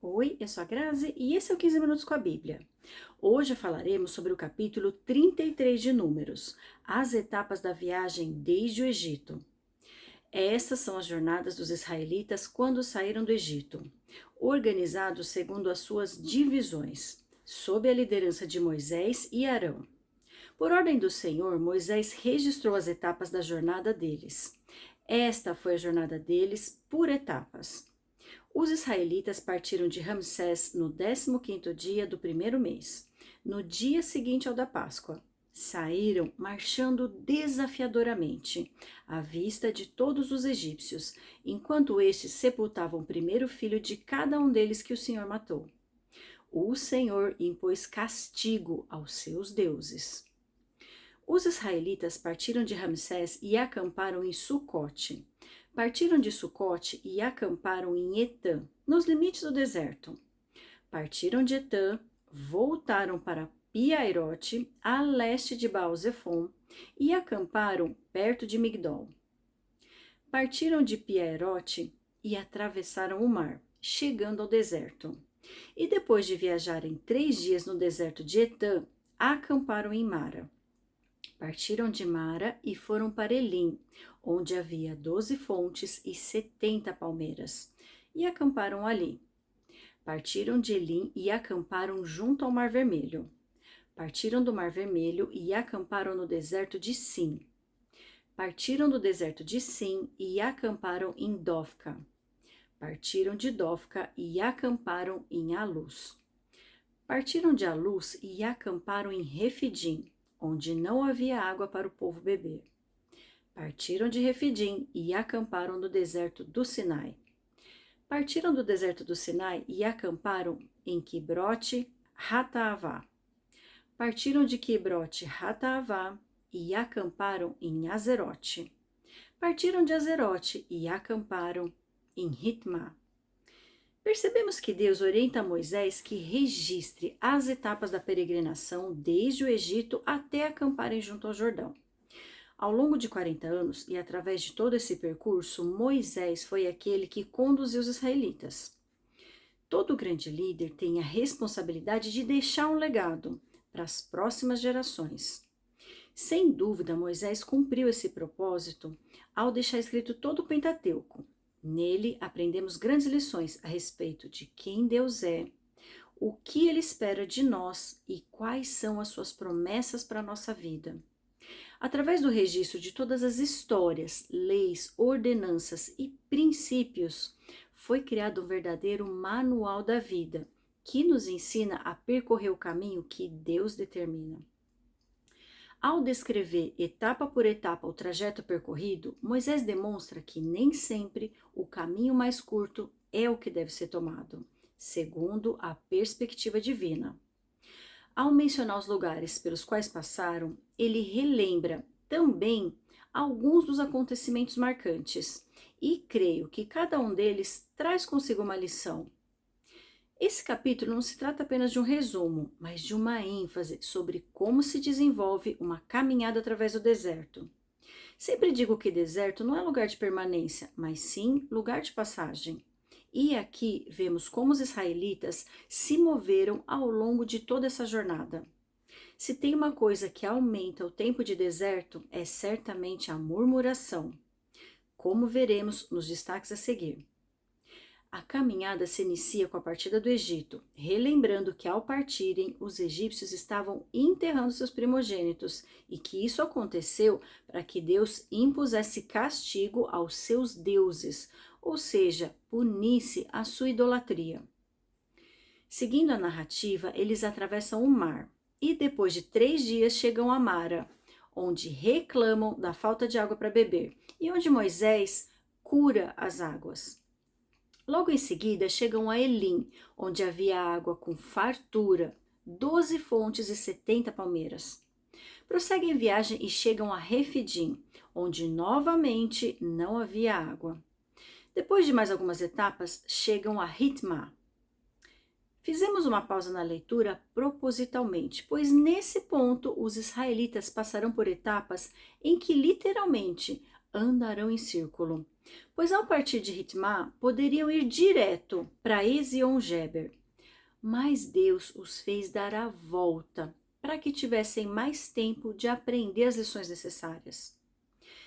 Oi, eu sou a Grazi e esse é o 15 Minutos com a Bíblia. Hoje falaremos sobre o capítulo 33 de Números, as etapas da viagem desde o Egito. Estas são as jornadas dos israelitas quando saíram do Egito, organizados segundo as suas divisões, sob a liderança de Moisés e Arão. Por ordem do Senhor, Moisés registrou as etapas da jornada deles. Esta foi a jornada deles por etapas. Os israelitas partiram de Ramsés no 15º dia do primeiro mês, no dia seguinte ao da Páscoa. Saíram marchando desafiadoramente, à vista de todos os egípcios, enquanto estes sepultavam o primeiro filho de cada um deles que o Senhor matou. O Senhor impôs castigo aos seus deuses. Os israelitas partiram de Ramsés e acamparam em Sucote. Partiram de Sucote e acamparam em Etã, nos limites do deserto. Partiram de Etã, voltaram para Piairote, a leste de Baal-Zefon, e acamparam perto de Migdol. Partiram de Piairote e atravessaram o mar, chegando ao deserto. E depois de viajarem 3 dias no deserto de Etã, acamparam em Mara. Partiram de Mara e foram para Elim, onde havia 12 fontes e 70 palmeiras, e acamparam ali. Partiram de Elim e acamparam junto ao Mar Vermelho. Partiram do Mar Vermelho e acamparam no deserto de Sim. Partiram do deserto de Sim e acamparam em Dofca. Partiram de Dofca e acamparam em Alus. Partiram de Alus e acamparam em Refidim, onde não havia água para o povo beber. Partiram de Refidim e acamparam no deserto do Sinai. Partiram do deserto do Sinai e acamparam em Quibrote Hataavá. Partiram de Quibrote Hataavá e acamparam em Azerote. Partiram de Azerote e acamparam em Ritmá. Percebemos que Deus orienta Moisés que registre as etapas da peregrinação desde o Egito até acamparem junto ao Jordão. Ao longo de 40 anos e através de todo esse percurso, Moisés foi aquele que conduziu os israelitas. Todo grande líder tem a responsabilidade de deixar um legado para as próximas gerações. Sem dúvida, Moisés cumpriu esse propósito ao deixar escrito todo o Pentateuco. Nele aprendemos grandes lições a respeito de quem Deus é, o que Ele espera de nós e quais são as suas promessas para a nossa vida. Através do registro de todas as histórias, leis, ordenanças e princípios, foi criado um verdadeiro manual da vida, que nos ensina a percorrer o caminho que Deus determina. Ao descrever etapa por etapa o trajeto percorrido, Moisés demonstra que nem sempre o caminho mais curto é o que deve ser tomado, segundo a perspectiva divina. Ao mencionar os lugares pelos quais passaram, ele relembra também alguns dos acontecimentos marcantes, e creio que cada um deles traz consigo uma lição. Esse capítulo não se trata apenas de um resumo, mas de uma ênfase sobre como se desenvolve uma caminhada através do deserto. Sempre digo que deserto não é lugar de permanência, mas sim lugar de passagem. E aqui vemos como os israelitas se moveram ao longo de toda essa jornada. Se tem uma coisa que aumenta o tempo de deserto, é certamente a murmuração, como veremos nos destaques a seguir. A caminhada se inicia com a partida do Egito, relembrando que ao partirem, os egípcios estavam enterrando seus primogênitos e que isso aconteceu para que Deus impusesse castigo aos seus deuses, ou seja, punisse a sua idolatria. Seguindo a narrativa, eles atravessam o mar e depois de 3 dias chegam a Mara, onde reclamam da falta de água para beber e onde Moisés cura as águas. Logo em seguida, chegam a Elim, onde havia água com fartura, 12 fontes e 70 palmeiras. Prosseguem viagem e chegam a Refidim, onde novamente não havia água. Depois de mais algumas etapas, chegam a Ritmá. Fizemos uma pausa na leitura propositalmente, pois nesse ponto os israelitas passarão por etapas em que literalmente andarão em círculo. Pois ao partir de Ritmá, poderiam ir direto para Ezion-Geber. Mas Deus os fez dar a volta, para que tivessem mais tempo de aprender as lições necessárias.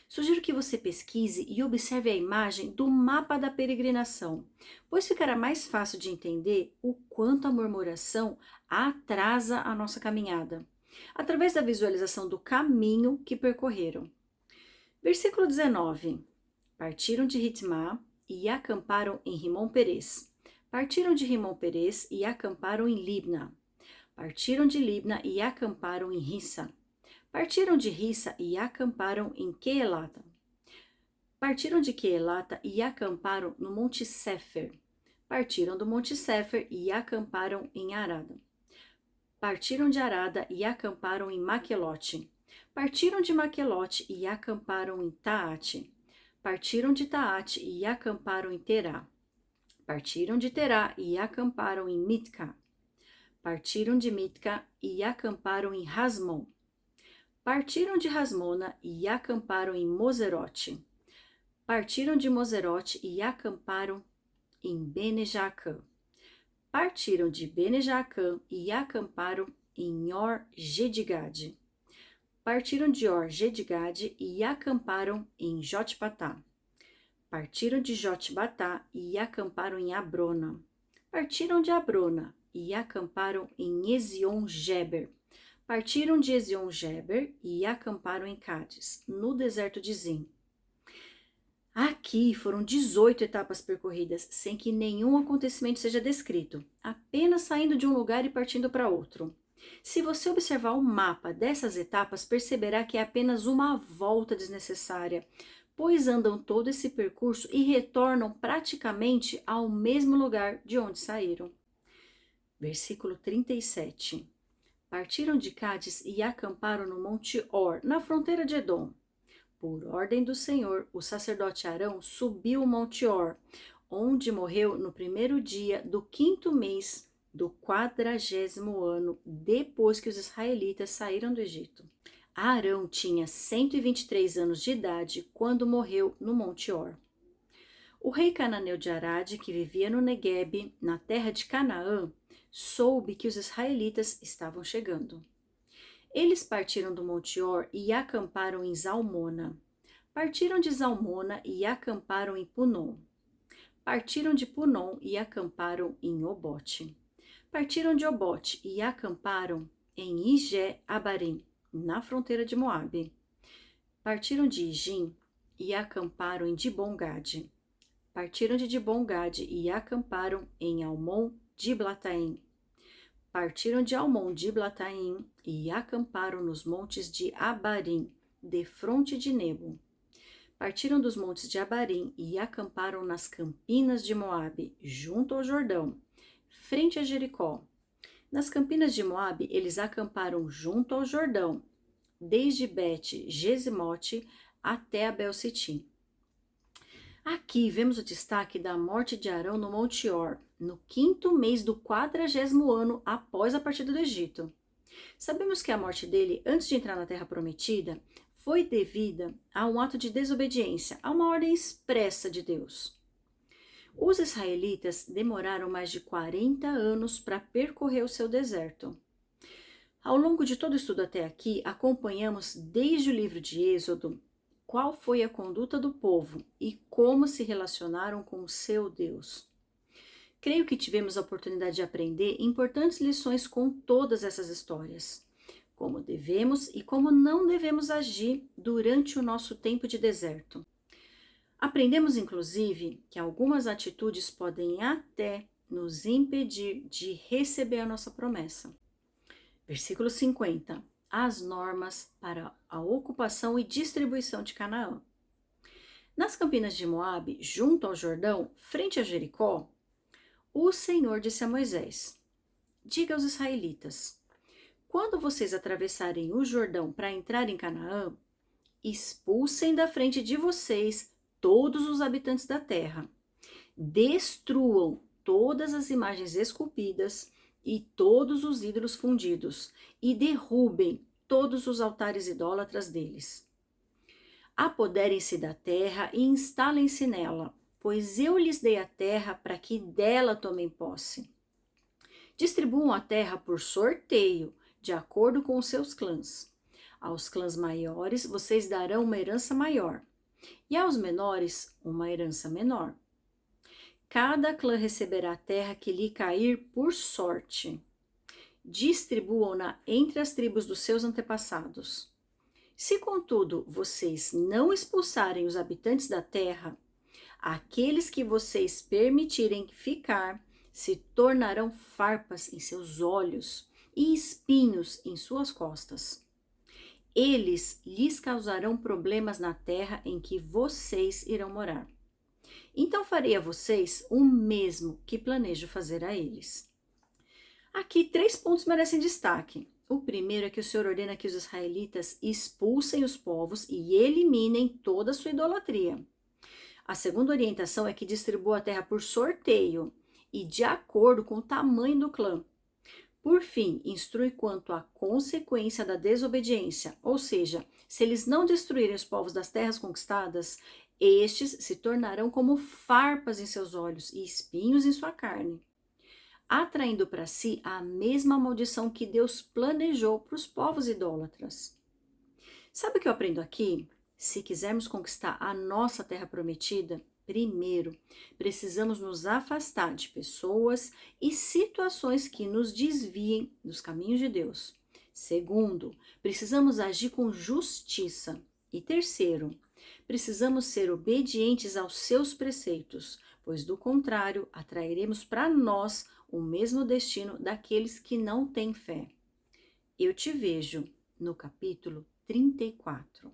Sugiro que você pesquise e observe a imagem do mapa da peregrinação, pois ficará mais fácil de entender o quanto a murmuração atrasa a nossa caminhada, através da visualização do caminho que percorreram. Versículo 19. Partiram de Ritmá e acamparam em Rimon-Perez. Partiram de Rimon-Perez e acamparam em Libna. Partiram de Libna e acamparam em Rissa. Partiram de Rissa e acamparam em Queelata. Partiram de Queelata e acamparam no Monte Sefer. Partiram do Monte Sefer e acamparam em Arada. Partiram de Arada e acamparam em Maquelote. Partiram de Maquelote e acamparam em Taate. Partiram de Taate e acamparam em Terá. Partiram de Terá e acamparam em Mitka. Partiram de Mitka e acamparam em Rasmon. Partiram de Rasmona e acamparam em Moserote. Partiram de Moserote e acamparam em Bene-Jaacã. Partiram de Bene-Jaacã e acamparam em Or-Gedigade. Partiram de Or-Gedigade e acamparam em Jotbatá. Partiram de Jotbatá e acamparam em Abrona. Partiram de Abrona e acamparam em Ezion-Geber. Partiram de Ezion-Geber e acamparam em Cádiz, no deserto de Zim. Aqui foram 18 etapas percorridas, sem que nenhum acontecimento seja descrito, apenas saindo de um lugar e partindo para outro. Se você observar o mapa dessas etapas, perceberá que é apenas uma volta desnecessária, pois andam todo esse percurso e retornam praticamente ao mesmo lugar de onde saíram. Versículo 37. Partiram de Cádiz e acamparam no Monte Or, na fronteira de Edom. Por ordem do Senhor, o sacerdote Arão subiu o Monte Or, onde morreu no primeiro dia do 5º mês do 40º ano depois que os israelitas saíram do Egito. Arão tinha 123 anos de idade quando morreu no Monte Or. O rei cananeu de Arade, que vivia no Neguebe, na terra de Canaã, soube que os israelitas estavam chegando. Eles partiram do Monte Or e acamparam em Zalmona. Partiram de Zalmona e acamparam em Punom. Partiram de Punom e acamparam em Obote. Partiram de Obote e acamparam em Ije-Abarim, na fronteira de Moabe. Partiram de Ijim e acamparam em Dibon-Gade. Partiram de Dibon-Gade e acamparam em Almon-Diblataim. Partiram de Almon-Diblataim e acamparam nos montes de Abarim, defronte de Nebo. Partiram dos montes de Abarim e acamparam nas campinas de Moabe, junto ao Jordão, frente a Jericó. Nas campinas de Moabe, eles acamparam junto ao Jordão, desde Bet-Gesimote até Abel-Sitim. Aqui vemos o destaque da morte de Arão no Monte Or, no 5º mês do 40º ano após a partida do Egito. Sabemos que a morte dele, antes de entrar na Terra Prometida, foi devida a um ato de desobediência, a uma ordem expressa de Deus. Os israelitas demoraram mais de 40 anos para percorrer o seu deserto. Ao longo de todo o estudo até aqui, acompanhamos desde o livro de Êxodo qual foi a conduta do povo e como se relacionaram com o seu Deus. Creio que tivemos a oportunidade de aprender importantes lições com todas essas histórias. Como devemos e como não devemos agir durante o nosso tempo de deserto. Aprendemos, inclusive, que algumas atitudes podem até nos impedir de receber a nossa promessa. Versículo 50. As normas para a ocupação e distribuição de Canaã. Nas campinas de Moabe, junto ao Jordão, frente a Jericó, o Senhor disse a Moisés: diga aos israelitas, quando vocês atravessarem o Jordão para entrar em Canaã, expulsem da frente de vocês todos os habitantes da terra. Destruam todas as imagens esculpidas e todos os ídolos fundidos, e derrubem todos os altares idólatras deles. Apoderem-se da terra e instalem-se nela, pois eu lhes dei a terra para que dela tomem posse. Distribuam a terra por sorteio, de acordo com os seus clãs. Aos clãs maiores vocês darão uma herança maior, e aos menores uma herança menor. Cada clã receberá a terra que lhe cair por sorte. Distribuam-na entre as tribos dos seus antepassados. Se, contudo, vocês não expulsarem os habitantes da terra, aqueles que vocês permitirem ficar se tornarão farpas em seus olhos e espinhos em suas costas. Eles lhes causarão problemas na terra em que vocês irão morar. Então farei a vocês o mesmo que planejo fazer a eles. Aqui 3 pontos merecem destaque. O primeiro é que o Senhor ordena que os israelitas expulsem os povos e eliminem toda a sua idolatria. A segunda orientação é que distribua a terra por sorteio e de acordo com o tamanho do clã. Por fim, instrui quanto à consequência da desobediência, ou seja, se eles não destruírem os povos das terras conquistadas, estes se tornarão como farpas em seus olhos e espinhos em sua carne, atraindo para si a mesma maldição que Deus planejou para os povos idólatras. Sabe o que eu aprendo aqui? Se quisermos conquistar a nossa terra prometida, primeiro, precisamos nos afastar de pessoas e situações que nos desviem dos caminhos de Deus. Segundo, precisamos agir com justiça. E terceiro, precisamos ser obedientes aos seus preceitos, pois do contrário, atrairemos para nós o mesmo destino daqueles que não têm fé. Eu te vejo no capítulo 34.